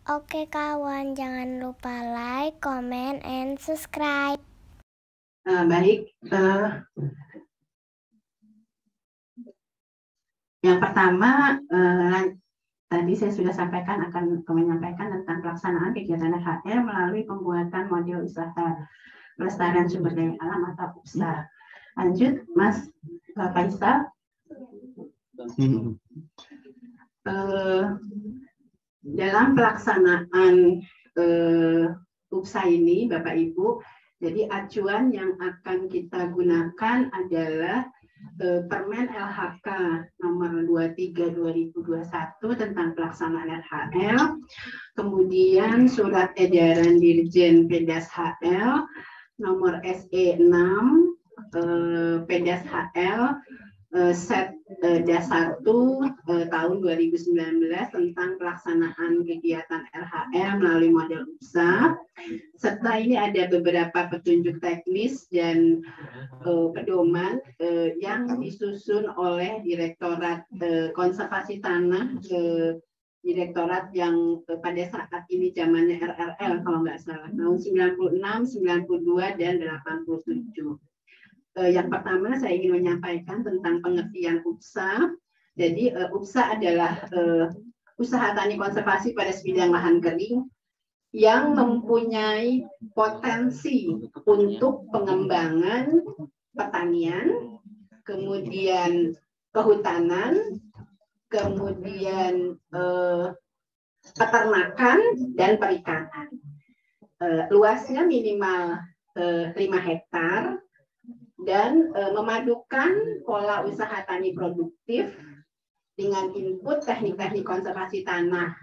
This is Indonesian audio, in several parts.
Oke kawan, jangan lupa like, comment, and subscribe. Baik, yang pertama tadi saya sudah sampaikan akan menyampaikan tentang pelaksanaan kegiatan HL melalui pembuatan model usaha pelestarian sumber daya alam atau UPSA. Lanjut, Mas Faisal. Dalam pelaksanaan UPSA ini, Bapak Ibu, jadi acuan yang akan kita gunakan adalah Permen LHK nomor 23/2021 tentang pelaksanaan HL, kemudian surat edaran Dirjen Pedas HL nomor SE 6 Pedas HL Set Dasar 1 tahun 2019 tentang pelaksanaan kegiatan LHL melalui model UPSA. Serta ini ada beberapa petunjuk teknis dan pedoman yang disusun oleh Direktorat Konservasi Tanah, Direktorat yang pada saat ini zamannya RRL kalau nggak salah, tahun 96, 92, dan 87. Yang pertama saya ingin menyampaikan tentang pengertian UPSA. Jadi UPSA adalah usaha tani konservasi pada sebidang lahan kering yang mempunyai potensi untuk pengembangan pertanian, kemudian kehutanan, kemudian peternakan dan perikanan. Luasnya minimal 5 hektar dan memadukan pola usaha tani produktif dengan input teknik-teknik konservasi tanah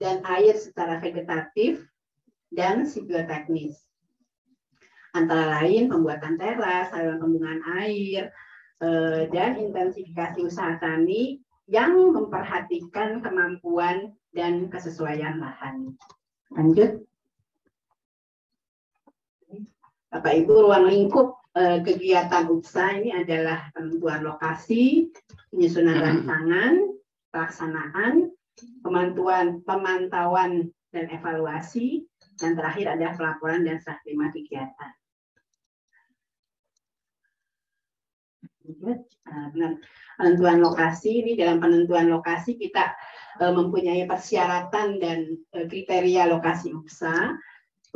dan air secara vegetatif dan sikloteknis. Antara lain pembuatan teras, saluran pembuangan air, dan intensifikasi usaha tani yang memperhatikan kemampuan dan kesesuaian lahan. Lanjut. Bapak Ibu, ruang lingkup kegiatan UPSA ini adalah penentuan lokasi, penyusunan rancangan, pelaksanaan, pemantauan dan evaluasi, dan terakhir ada pelaporan dan serah terima kegiatan. Penentuan lokasi ini, dalam penentuan lokasi kita mempunyai persyaratan dan kriteria lokasi UPSA.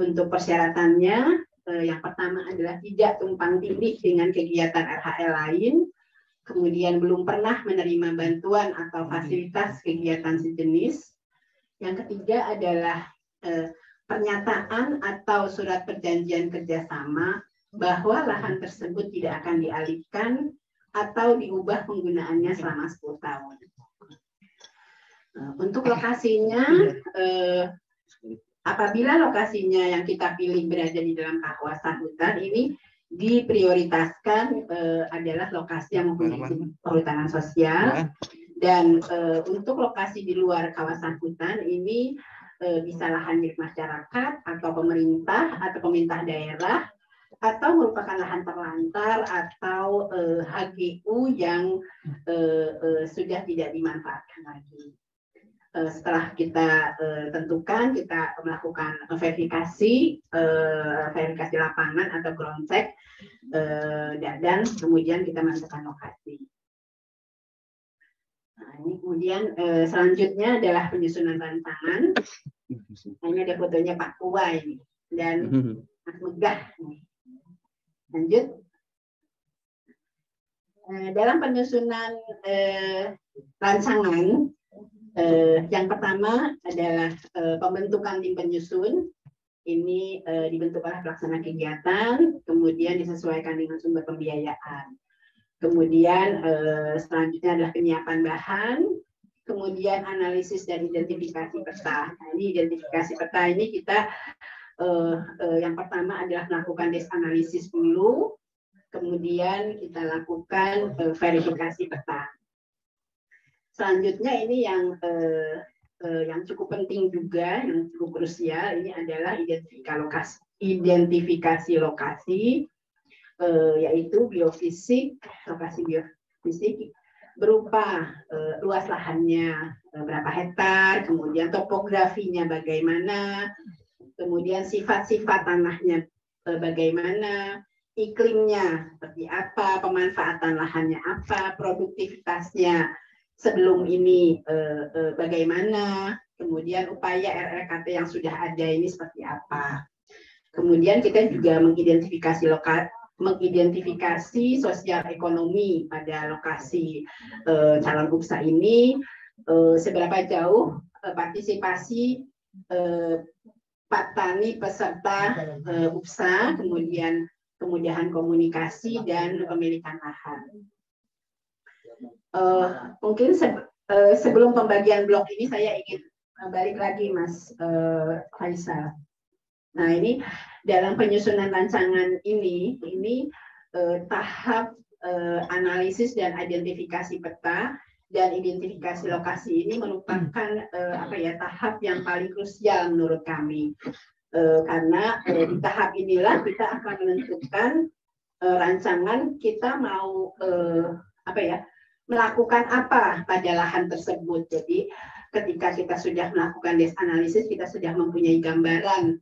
Untuk persyaratannya, yang pertama adalah tidak tumpang tindih dengan kegiatan RHL lain, kemudian belum pernah menerima bantuan atau fasilitas kegiatan sejenis. Yang ketiga adalah pernyataan atau surat perjanjian kerjasama bahwa lahan tersebut tidak akan dialihkan atau diubah penggunaannya selama 10 tahun. Untuk lokasinya, apabila lokasinya yang kita pilih berada di dalam kawasan hutan, ini diprioritaskan adalah lokasi yang mempunyai izin perhutanan sosial, dan untuk lokasi di luar kawasan hutan ini bisa lahan milik masyarakat atau pemerintah daerah, atau merupakan lahan terlantar atau HGU yang sudah tidak dimanfaatkan lagi. Setelah kita tentukan, kita melakukan verifikasi lapangan atau ground check, dan kemudian kita menentukan lokasi. Nah, ini kemudian selanjutnya adalah penyusunan rancangan. Ini ada fotonya Pak Kuwa ini dan Mas Megah. Lanjut. Dalam penyusunan rancangan, yang pertama adalah pembentukan tim penyusun. Ini dibentuk oleh pelaksana kegiatan, kemudian disesuaikan dengan sumber pembiayaan. Kemudian selanjutnya adalah penyiapan bahan, kemudian analisis dan identifikasi peta. Nah, ini identifikasi peta ini kita yang pertama adalah melakukan desk analisis dulu, kemudian kita lakukan verifikasi peta. Selanjutnya ini yang cukup penting juga, yang cukup krusial, ini adalah identifikasi lokasi, yaitu biofisik, lokasi biofisik, berupa luas lahannya berapa hektar, kemudian topografinya bagaimana, kemudian sifat-sifat tanahnya bagaimana, iklimnya seperti apa, pemanfaatan lahannya apa, produktivitasnya sebelum ini bagaimana, kemudian upaya RRKT yang sudah ada ini seperti apa. Kemudian kita juga mengidentifikasi sosial ekonomi pada lokasi calon UPSA ini, seberapa jauh partisipasi petani peserta UPSA, kemudian kemudahan komunikasi dan pemilikan lahan. Mungkin sebelum pembagian blok ini saya ingin balik lagi Mas Faisal. Nah ini dalam penyusunan rancangan ini tahap analisis dan identifikasi peta dan identifikasi lokasi ini merupakan tahap yang paling krusial menurut kami. Karena di tahap inilah kita akan menentukan rancangan kita mau melakukan apa pada lahan tersebut. Jadi ketika kita sudah melakukan desk analisis, kita sudah mempunyai gambaran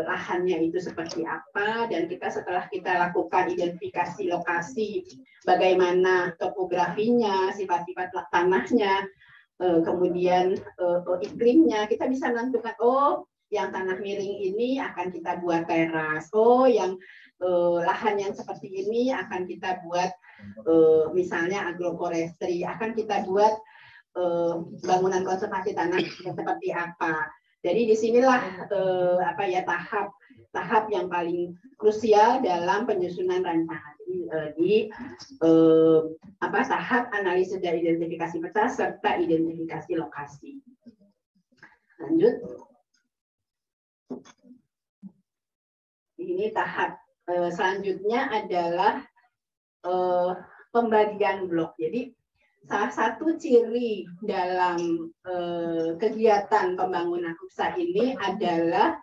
lahannya itu seperti apa, dan setelah kita lakukan identifikasi lokasi, bagaimana topografinya, sifat-sifat tanahnya, kemudian iklimnya, kita bisa menentukan, yang tanah miring ini akan kita buat teras, yang lahan yang seperti ini akan kita buat misalnya agroforestry, akan kita buat bangunan konservasi tanah seperti apa. Jadi disinilah tahap yang paling krusial dalam penyusunan rancangan di tahap analisis dan identifikasi peta serta identifikasi lokasi. Lanjut. Ini tahap selanjutnya adalah pembagian blok. Jadi salah satu ciri dalam kegiatan pembangunan UPSA ini adalah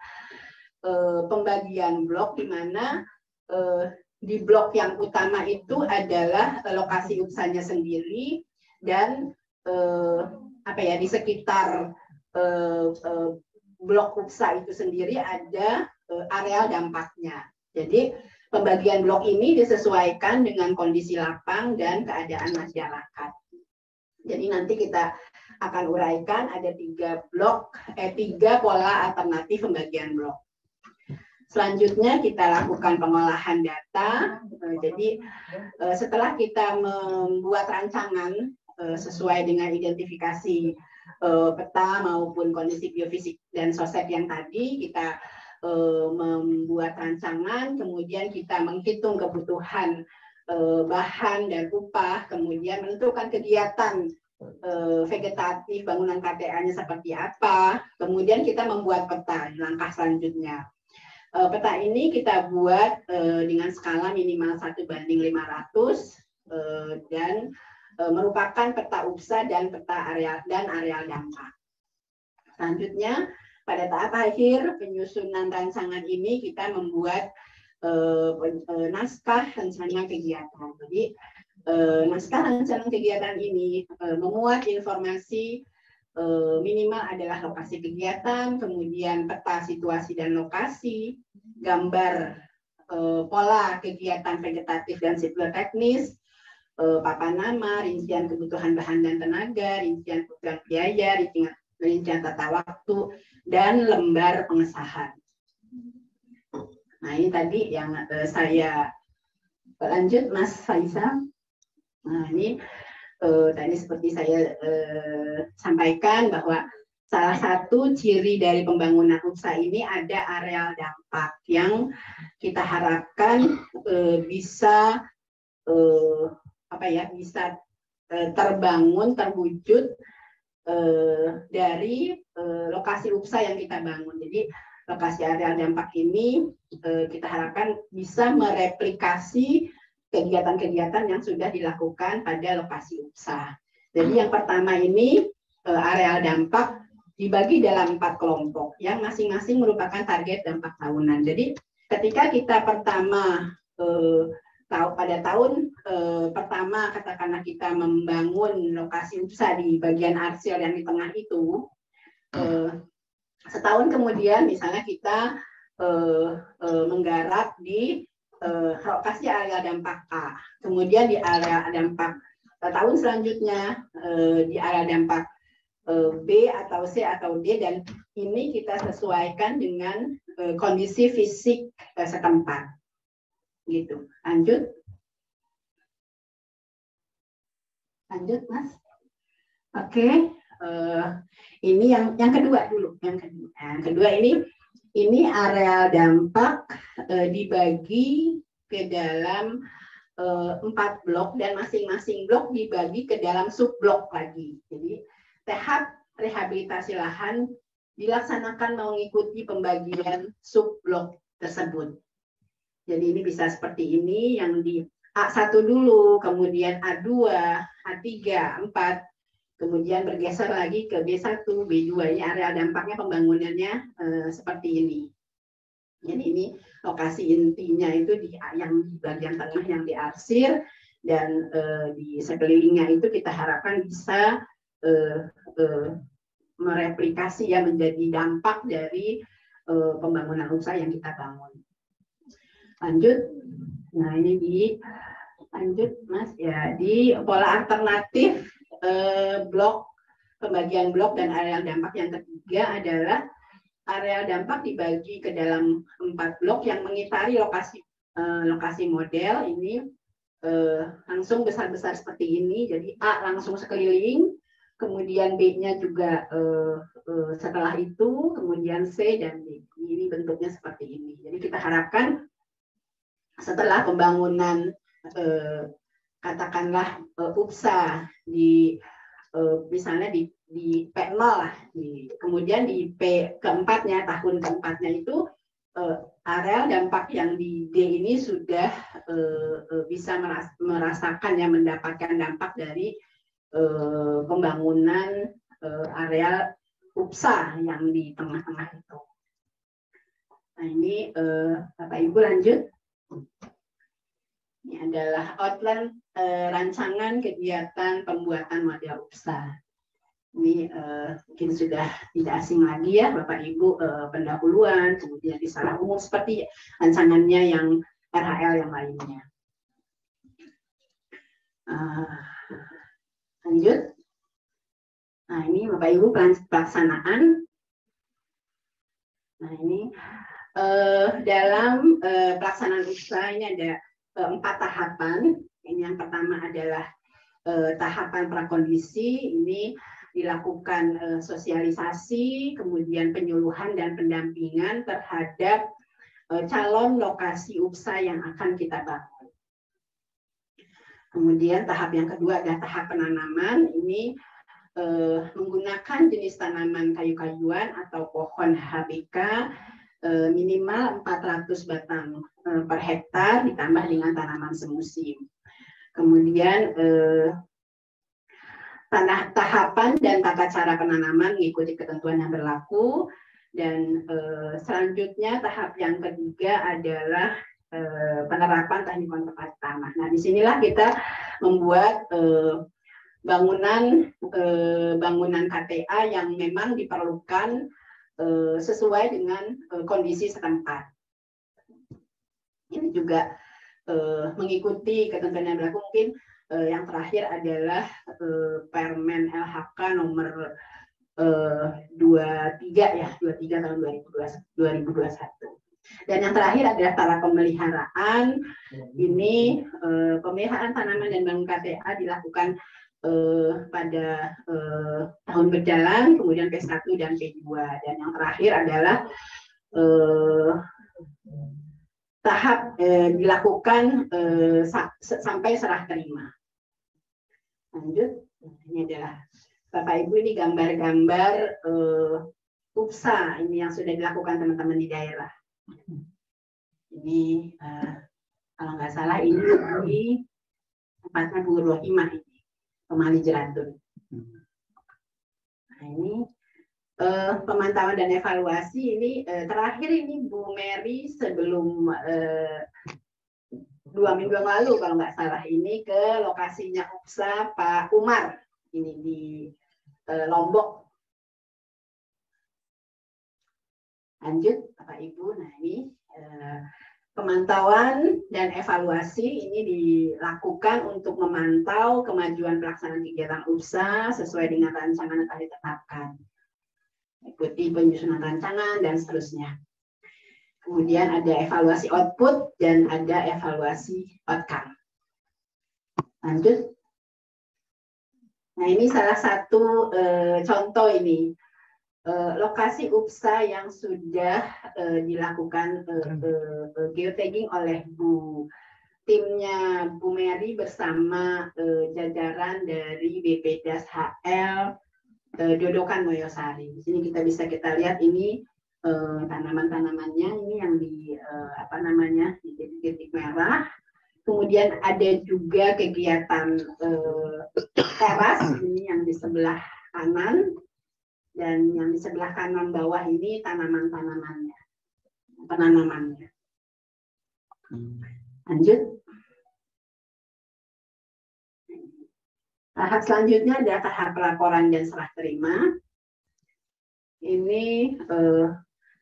pembagian blok, di mana di blok yang utama itu adalah lokasi UPSA-nya sendiri, dan di sekitar blok UPSA itu sendiri ada areal dampaknya. Jadi pembagian blok ini disesuaikan dengan kondisi lapang dan keadaan masyarakat. Jadi nanti kita akan uraikan ada tiga pola alternatif pembagian blok. Selanjutnya kita lakukan pengolahan data. Jadi setelah kita membuat rancangan sesuai dengan identifikasi peta maupun kondisi geofisik dan sosep yang tadi, kita membuat rancangan, kemudian kita menghitung kebutuhan bahan dan upah, kemudian menentukan kegiatan vegetatif bangunan KTA-nya seperti apa, kemudian kita membuat peta. Langkah selanjutnya, peta ini kita buat dengan skala minimal 1:500 dan merupakan peta UPSA dan peta areal dampak. Selanjutnya, pada tahap akhir penyusunan rancangan ini kita membuat naskah rencana kegiatan. Jadi naskah rencana kegiatan ini memuat informasi minimal adalah lokasi kegiatan, kemudian peta situasi dan lokasi, gambar pola kegiatan vegetatif dan sipil teknis, papan nama, rincian kebutuhan bahan dan tenaga, rincian program biaya, rincian tata waktu, dan lembar pengesahan. Nah ini tadi yang saya lanjut, Mas Faisal. Nah ini tadi seperti saya sampaikan bahwa salah satu ciri dari pembangunan UPSA ini ada areal dampak yang kita harapkan bisa terbangun, terwujud dari lokasi UPSA yang kita bangun. Jadi lokasi areal dampak ini kita harapkan bisa mereplikasi kegiatan-kegiatan yang sudah dilakukan pada lokasi UPSA. Jadi yang pertama ini areal dampak dibagi dalam 4 kelompok yang masing-masing merupakan target dampak tahunan. Jadi ketika kita pertama pada tahun pertama katakanlah kita membangun lokasi UPSA di bagian arsir yang di tengah itu, setahun kemudian misalnya kita menggarap di lokasi area dampak A, kemudian di area dampak tahun selanjutnya di area dampak B atau C atau D, dan ini kita sesuaikan dengan kondisi fisik setempat. Gitu. Lanjut, Mas. Oke, ini yang kedua dulu. Yang kedua ini area dampak dibagi ke dalam 4 blok, dan masing-masing blok dibagi ke dalam subblok lagi. Jadi tahap rehabilitasi lahan dilaksanakan mengikuti pembagian subblok tersebut. Jadi ini bisa seperti ini, yang di A1 dulu, kemudian A2, A3, A4, kemudian bergeser lagi ke B1, B2. Ini area dampaknya pembangunannya seperti ini. Jadi ini lokasi intinya itu yang di bagian tengah yang diarsir, dan di sekelilingnya itu kita harapkan bisa mereplikasi ya menjadi dampak dari pembangunan usaha yang kita bangun. Lanjut, nah ini lanjut Mas ya, di pola alternatif blok, pembagian blok dan area dampak yang ketiga adalah area dampak dibagi ke dalam 4 blok yang mengitari lokasi model. Ini langsung besar-besar seperti ini, jadi A langsung sekeliling, kemudian B-nya juga setelah itu, kemudian C dan D. Ini bentuknya seperti ini. Jadi kita harapkan setelah pembangunan katakanlah UPSA di misalnya di P0 lah, kemudian di P keempatnya, tahun keempatnya itu area dampak yang di D ini sudah bisa merasakan ya, mendapatkan dampak dari pembangunan area UPSA yang di tengah-tengah itu. Nah ini Bapak Ibu lanjut. Ini adalah outline rancangan kegiatan pembuatan model UPSA. Ini mungkin sudah tidak asing lagi ya Bapak Ibu, pendahuluan, kemudian risalah umum seperti rancangannya yang RHL yang lainnya. Lanjut. Nah ini Bapak Ibu pelaksanaan. Nah ini dalam pelaksanaan usaha ini ada 4 tahapan. Ini yang pertama adalah tahapan prakondisi. Ini dilakukan sosialisasi, kemudian penyuluhan dan pendampingan terhadap calon lokasi UPSA yang akan kita bangun. Kemudian tahap yang kedua adalah tahap penanaman. Ini menggunakan jenis tanaman kayu-kayuan atau pohon HBK minimal 400 batang per hektar ditambah dengan tanaman semusim. Kemudian tahapan dan tata cara penanaman mengikuti ketentuan yang berlaku, dan selanjutnya tahap yang ketiga adalah penerapan teknik konservasi tanah. Nah, disinilah kita membuat bangunan KTA yang memang diperlukan sesuai dengan kondisi setempat. Ini juga mengikuti ketentuan yang berlaku. Mungkin yang terakhir adalah Permen LHK nomor 23 ya, 23 tahun 2021. Dan yang terakhir adalah tata pemeliharaan. Ini pemeliharaan tanaman dan bangun KTA dilakukan pada tahun berjalan, kemudian P1 dan P2, dan yang terakhir adalah tahap dilakukan sampai serah terima. Lanjut, ini adalah Bapak Ibu, ini gambar-gambar UPSA ini yang sudah dilakukan teman-teman di daerah. Ini kalau nggak salah ini di tempatnya Bu Rohimah ini, Pemali Jeratun. Nah ini pemantauan dan evaluasi ini terakhir ini Bu Mary sebelum 2 minggu yang lalu kalau nggak salah ini ke lokasinya UPSA Pak Umar ini di Lombok. Lanjut Bapak Ibu, nah ini pemantauan dan evaluasi ini dilakukan untuk memantau kemajuan pelaksanaan kegiatan UPSA sesuai dengan rancangan yang telah ditetapkan, ikuti penyusunan rancangan dan seterusnya. Kemudian ada evaluasi output dan ada evaluasi outcome. Lanjut. Nah ini salah satu contoh ini. Lokasi UPSA yang sudah dilakukan geotagging oleh timnya Bu Mary bersama jajaran dari BPDAS HL Dodokan Moyosari. Di sini kita lihat ini tanaman-tanamannya ini yang di di titik-titik merah. Kemudian ada juga kegiatan teras ini yang di sebelah kanan. Dan yang di sebelah kanan bawah ini penanamannya. Lanjut. Tahap selanjutnya adalah tahap pelaporan dan serah terima. Ini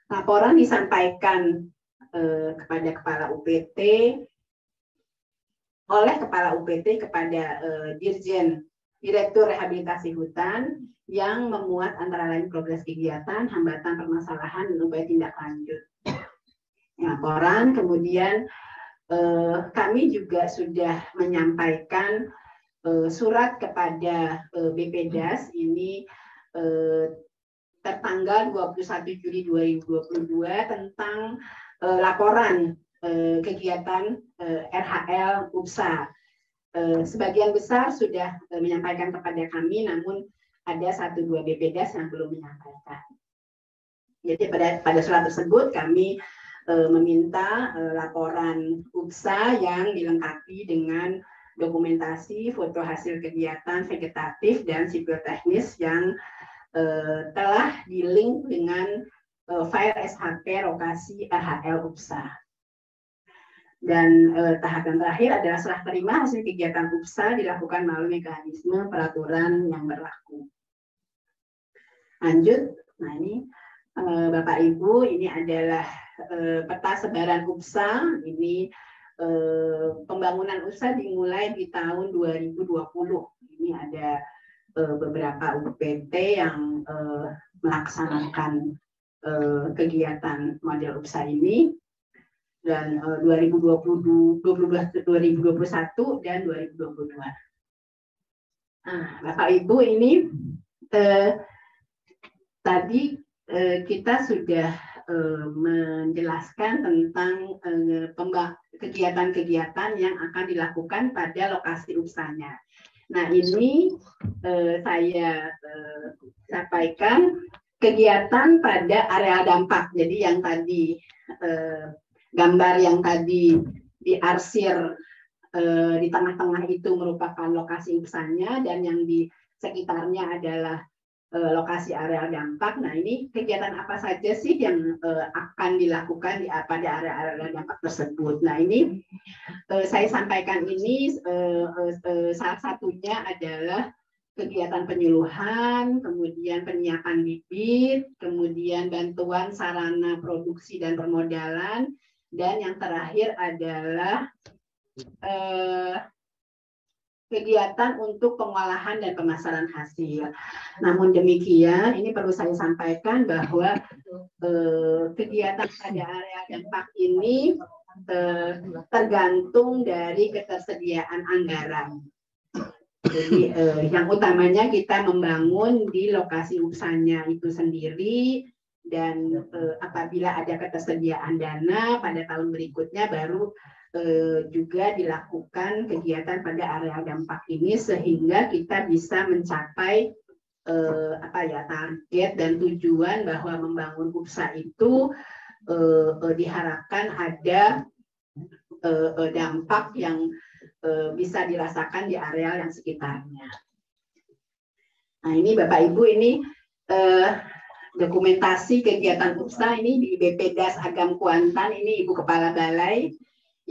laporan disampaikan kepada Kepala UPT oleh Kepala UPT kepada Dirjen Direktur Rehabilitasi Hutan yang memuat antara lain progres kegiatan, hambatan, permasalahan, dan upaya tindak lanjut. Laporan, kemudian kami juga sudah menyampaikan surat kepada BPDAS ini tertanggal 21 Juli 2022 tentang laporan kegiatan RHL UPSA. Sebagian besar sudah menyampaikan kepada kami, namun ada 1-2 BPDAS yang belum menyampaikan. Jadi pada surat tersebut kami meminta laporan UPSA yang dilengkapi dengan dokumentasi, foto hasil kegiatan vegetatif dan sipil teknis yang telah di-link dengan file SHP lokasi RHL UPSA. Dan tahap yang terakhir adalah serah terima hasil kegiatan UPSA dilakukan melalui mekanisme peraturan yang berlaku. Lanjut, nah ini Bapak Ibu, ini adalah peta sebaran UPSA. Ini pembangunan UPSA dimulai di tahun 2020. Ini ada beberapa UPT yang melaksanakan kegiatan model UPSA ini. Dan 2021 dan 2022. Nah, Bapak Ibu ini tadi kita sudah menjelaskan tentang kegiatan-kegiatan yang akan dilakukan pada lokasi UPSA-nya. Nah ini saya sampaikan kegiatan pada area dampak. Jadi yang tadi gambar yang tadi diarsir di tengah-tengah itu merupakan lokasi UPSA-nya dan yang di sekitarnya adalah lokasi area dampak. Nah ini kegiatan apa saja sih yang akan dilakukan pada area dampak tersebut. Nah ini saya sampaikan ini salah satunya adalah kegiatan penyuluhan, kemudian penyiapan bibit, kemudian bantuan sarana produksi dan permodalan, dan yang terakhir adalah kegiatan untuk pengolahan dan pemasaran hasil. Namun demikian, ini perlu saya sampaikan bahwa kegiatan pada area dampak ini tergantung dari ketersediaan anggaran. Jadi yang utamanya kita membangun di lokasi UPSA-nya itu sendiri, dan apabila ada ketersediaan dana pada tahun berikutnya baru juga dilakukan kegiatan pada area dampak ini sehingga kita bisa mencapai target dan tujuan bahwa membangun UPSA itu diharapkan ada dampak yang bisa dirasakan di area yang sekitarnya. Nah ini Bapak Ibu, ini dokumentasi kegiatan UPSA ini di BPDAS Agam Kuantan, ini Ibu Kepala Balai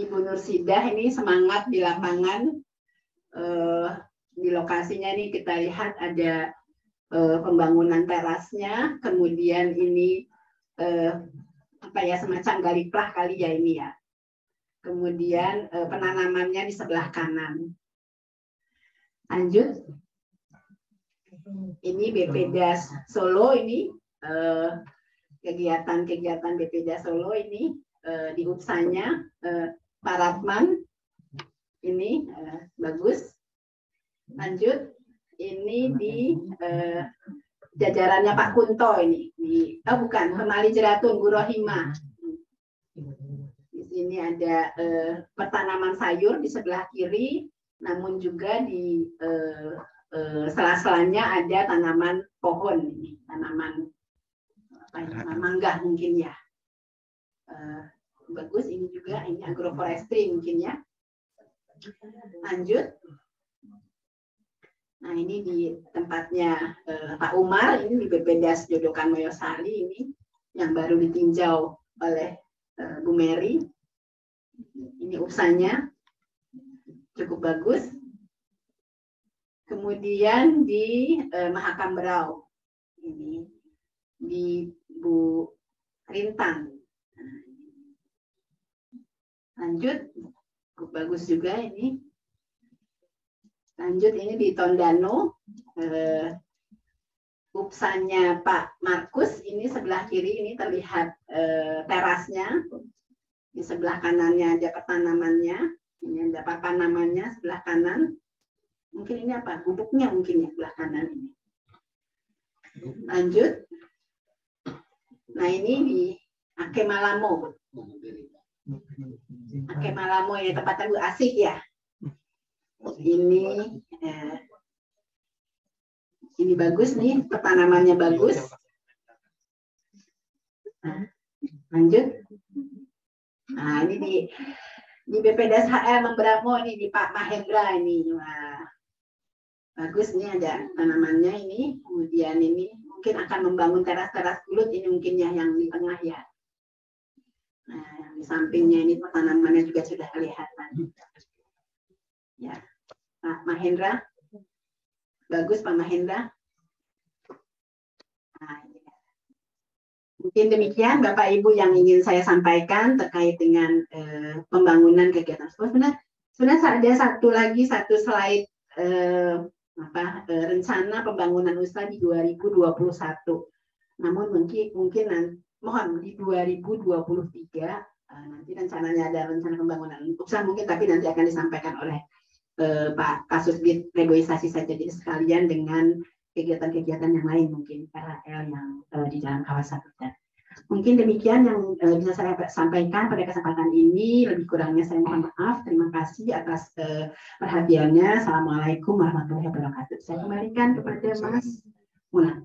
Ibu Nursidah ini semangat di lapangan. Di lokasinya ini kita lihat ada pembangunan terasnya, kemudian ini apa ya, semacam galiplah kali ya ini ya. Kemudian penanamannya di sebelah kanan. Lanjut. Ini BPDAS Solo ini kegiatan-kegiatan BPDAS Solo ini di UPSA-nya Pak Ratman ini bagus. Lanjut, ini di jajarannya Pak Kunto ini di bukan Pemali Jeratun Gurohima. Di sini ada pertanaman sayur di sebelah kiri, namun juga di sela-selanya ada tanaman pohon ini, tanaman mangga mungkin ya. Bagus ini juga, ini agroforestry mungkin ya. Lanjut. Nah ini di tempatnya Pak Umar, ini di BPDAS Jodokan Moyosari ini yang baru ditinjau oleh Bu Mary. Ini UPSA-nya cukup bagus. Kemudian di Mahakam Berau, ini di Bu Rintang. Lanjut, cukup bagus juga ini. Lanjut ini di Tondano, UPSA-nya Pak Markus, ini sebelah kiri ini terlihat terasnya. Di sebelah kanannya ada pertanamannya, ini ada papanamannya sebelah kanan. Mungkin ini apa? Bubuknya mungkin ya sebelah kanan ini. Lanjut. Nah ini di Ake Malamo. Ake Malamo ya, tempatnya Bu Asik ya. Ini bagus nih, pertanamannya bagus. Nah, lanjut. Nah ini di BPDAS HL Membramo ini di Pak Mahendra ini. Wah, bagus nih, ada tanamannya ini. Kemudian ini mungkin akan membangun teras-teras kulit ini mungkin ya yang di tengah ya. Nah di sampingnya ini tanamannya juga sudah kelihatan. Ya. Pak Mahendra, bagus Pak Mahendra. Nah, mungkin demikian Bapak Ibu yang ingin saya sampaikan terkait dengan pembangunan kegiatan. Sebenarnya ada satu slide rencana pembangunan usaha di 2021. Namun mungkin mohon di 2023 nanti rencananya ada rencana pembangunan usaha mungkin, tapi nanti akan disampaikan oleh Pak Kasubdit Reboisasi saja sekalian dengan kegiatan-kegiatan yang lain mungkin PHL yang di dalam kawasan hutan. Mungkin demikian yang bisa saya sampaikan pada kesempatan ini. Lebih kurangnya saya mohon maaf. Terima kasih atas perhatiannya. Assalamualaikum warahmatullahi wabarakatuh. Saya kembalikan kepada Mas Muna.